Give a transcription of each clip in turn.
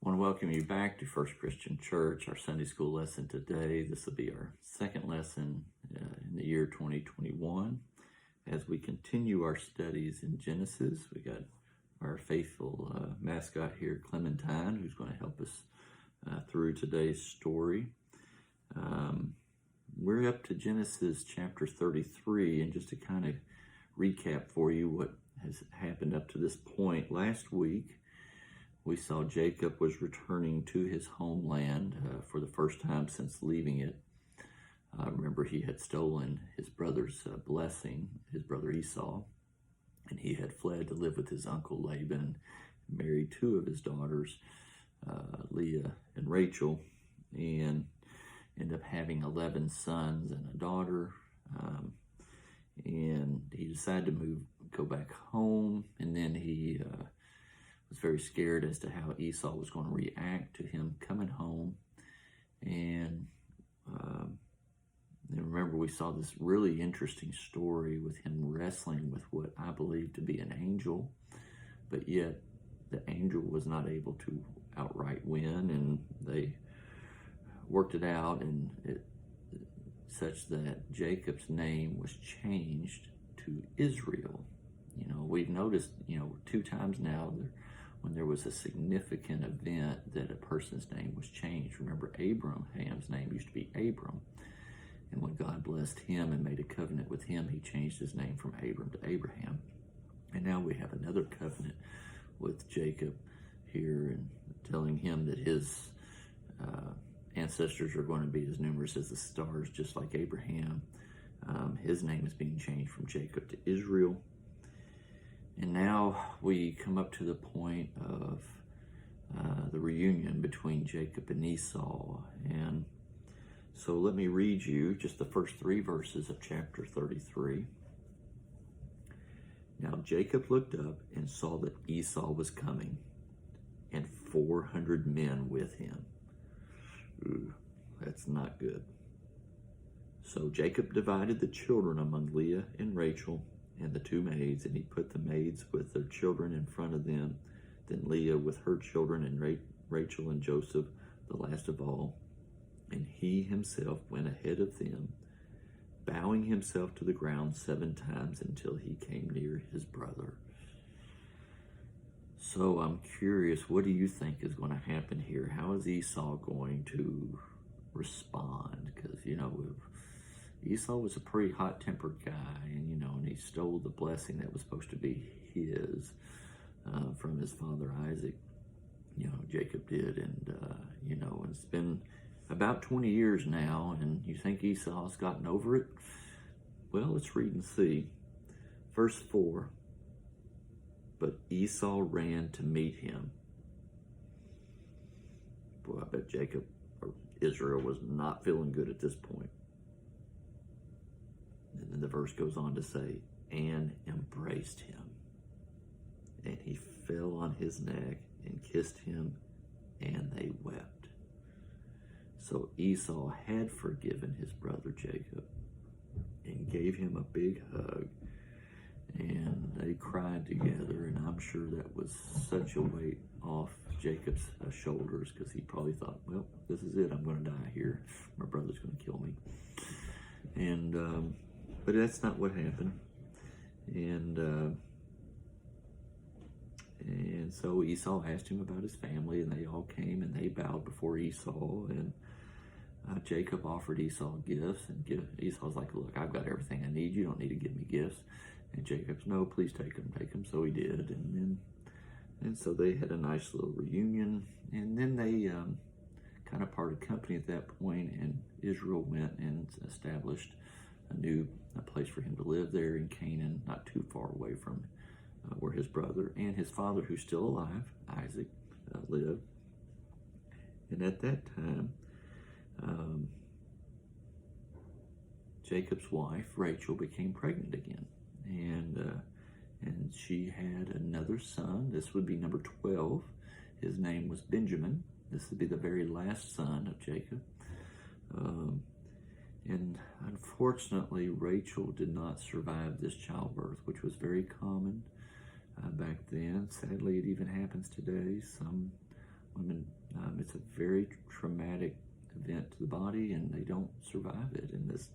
I want to welcome you back to First Christian Church, our Sunday school lesson today. This will be our second lesson in the year 2021. As we continue our studies in Genesis, we got our faithful mascot here, Clementine, who's going to help us through today's story. We're up to Genesis chapter 33, and just to kind of recap for you what has happened up to this point. Last week, we saw Jacob was returning to his homeland for the first time since leaving it. Remember, he had stolen his brother's blessing, his brother Esau, and he had fled to live with his uncle Laban, married two of his daughters, Leah and Rachel, and ended up having 11 sons and a daughter. And he decided to go back home, and then he was very scared as to how Esau was going to react to him coming home. And remember, we saw this really interesting story with him wrestling with what I believe to be an angel, but yet the angel was not able to outright win, and they worked it out, and such that Jacob's name was changed to Israel. We've noticed, two times now when there was a significant event that a person's name was changed. Remember, Abraham's name used to be Abram. And when God blessed him and made a covenant with him, he changed his name from Abram to Abraham. And now we have another covenant with Jacob here, and telling him that his ancestors are going to be as numerous as the stars, just like Abraham. His name is being changed from Jacob to Israel. And now we come up to the point of the reunion between Jacob and Esau. And so let me read you just the first 3 verses of chapter 33. Now Jacob looked up and saw that Esau was coming, and 400 men with him. Ooh, that's not good. So Jacob divided the children among Leah and Rachel and the 2 maids, and he put the maids with their children in front of them, then Leah with her children, and Rachel and Joseph, the last of all. And he himself went ahead of them, bowing himself to the ground 7 times until he came near his brother. So I'm curious, what do you think is going to happen here? How is Esau going to respond? Because, Esau was a pretty hot-tempered guy, and he stole the blessing that was supposed to be his from his father Isaac. Jacob did, and it's been about 20 years now, and you think Esau's gotten over it? Well, let's read and see. Verse 4, but Esau ran to meet him. Boy, I bet Jacob, or Israel, was not feeling good at this point. And then the verse goes on to say, and embraced him. And he fell on his neck and kissed him, and they wept. So Esau had forgiven his brother Jacob and gave him a big hug, and they cried together, and I'm sure that was such a weight off Jacob's shoulders, because he probably thought, well, this is it, I'm going to die here, my brother's going to kill me. And but that's not what happened. And so Esau asked him about his family, and they all came and they bowed before Esau, and Jacob offered Esau gifts, and Esau's like, look, I've got everything I need, you don't need to give me gifts. And Jacob's, no, please take them. So he did, and so they had a nice little reunion, and then they kind of parted company at that point, and Israel went and established a place for him to live there in Canaan, not too far away from where his brother and his father, who's still alive, Isaac, lived. And at that time, Jacob's wife, Rachel, became pregnant again. And she had another son. This would be number 12. His name was Benjamin. This would be the very last son of Jacob. And unfortunately, Rachel did not survive this childbirth, which was very common back then. Sadly, it even happens today. Some women, it's a very traumatic event to the body, and they don't survive it. In this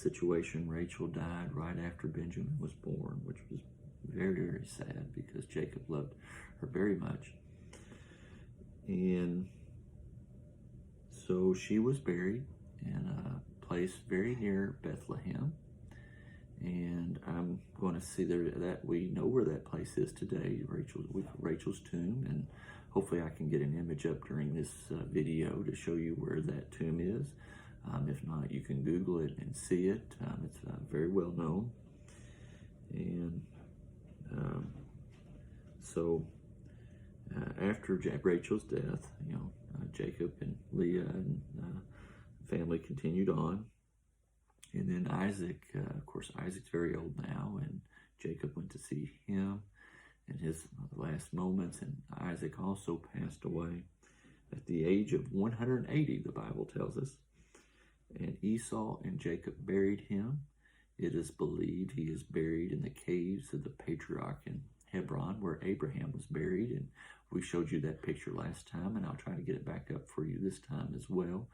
situation, Rachel died right after Benjamin was born, which was very, very sad because Jacob loved her very much. And so she was buried in a place very near Bethlehem. And I'm going to see there that we know where that place is today, Rachel's tomb, and hopefully I can get an image up during this video to show you where that tomb is. If not, you can Google it and see it. It's very well known. And so after Rachel's death, Jacob and Leah and family continued on. And then Isaac, of course, Isaac's very old now, and Jacob went to see him in his last moments, and Isaac also passed away at the age of 180, the Bible tells us. And Esau and Jacob buried him. It is believed he is buried in the caves of the patriarch in Hebron, where Abraham was buried, and we showed you that picture last time, and I'll try to get it back up for you this time as well.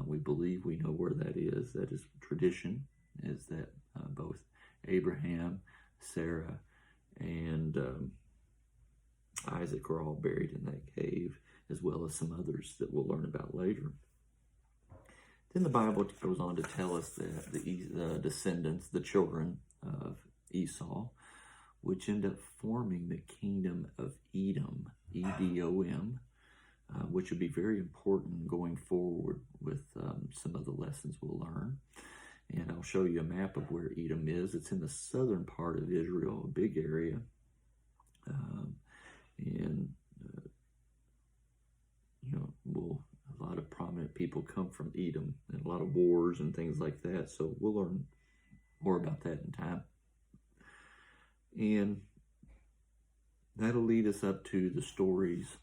We believe we know where that is. That is tradition, is that both Abraham, Sarah, and Isaac are all buried in that cave, as well as some others that we'll learn about later. Then the Bible goes on to tell us that the descendants, the children of Esau, which end up forming the kingdom of Edom, E-D-O-M, which would be very important going forward with some of the lessons we'll learn. And I'll show you a map of where Edom is. It's in the southern part of Israel, a big area. A lot of prominent people come from Edom, and a lot of wars and things like that. So we'll learn more about that in time. And that'll lead us up to the stories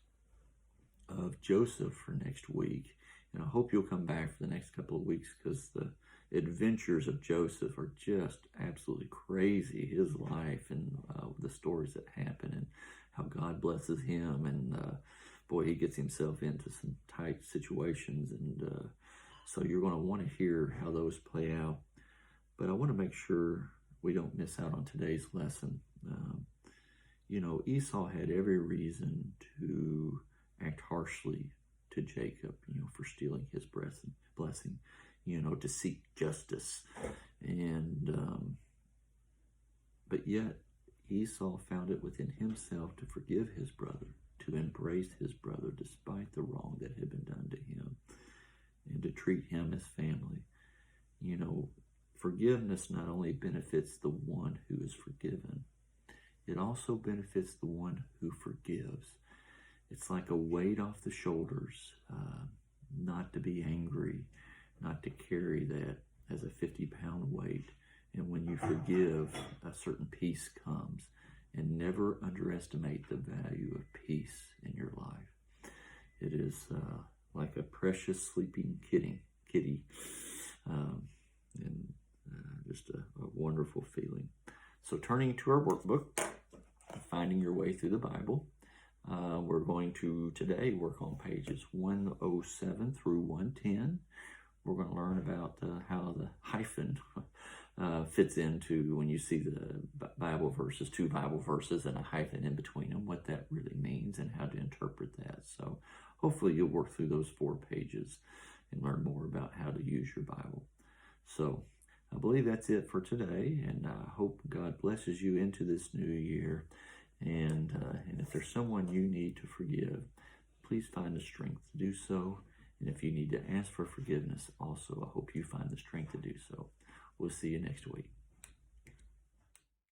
of Joseph for next week. And I hope you'll come back for the next couple of weeks, because the adventures of Joseph are just absolutely crazy. His life and the stories that happen and how God blesses him. And boy, he gets himself into some tight situations. And so you're going to want to hear how those play out. But I want to make sure we don't miss out on today's lesson. Esau had every reason to act harshly to Jacob, for stealing his blessing, to seek justice. And, but yet Esau found it within himself to forgive his brother, to embrace his brother despite the wrong that had been done to him, and to treat him as family. Forgiveness not only benefits the one who is forgiven, it also benefits the one who forgives. It's like a weight off the shoulders, not to be angry, not to carry that as a 50-pound weight. And when you forgive, a certain peace comes. And never underestimate the value of peace in your life. It is like a precious sleeping kitty, and just a wonderful feeling. So turning to our workbook, Finding Your Way Through the Bible, we're going to today work on pages 107 through 110. We're going to learn about how the hyphen fits into when you see the Bible verses, two Bible verses and a hyphen in between them, what that really means and how to interpret that. So hopefully you'll work through those 4 pages and learn more about how to use your Bible. So I believe that's it for today, and I hope God blesses you into this new year. And if there's someone you need to forgive, please find the strength to do so. And if you need to ask for forgiveness, also, I hope you find the strength to do so. We'll see you next week.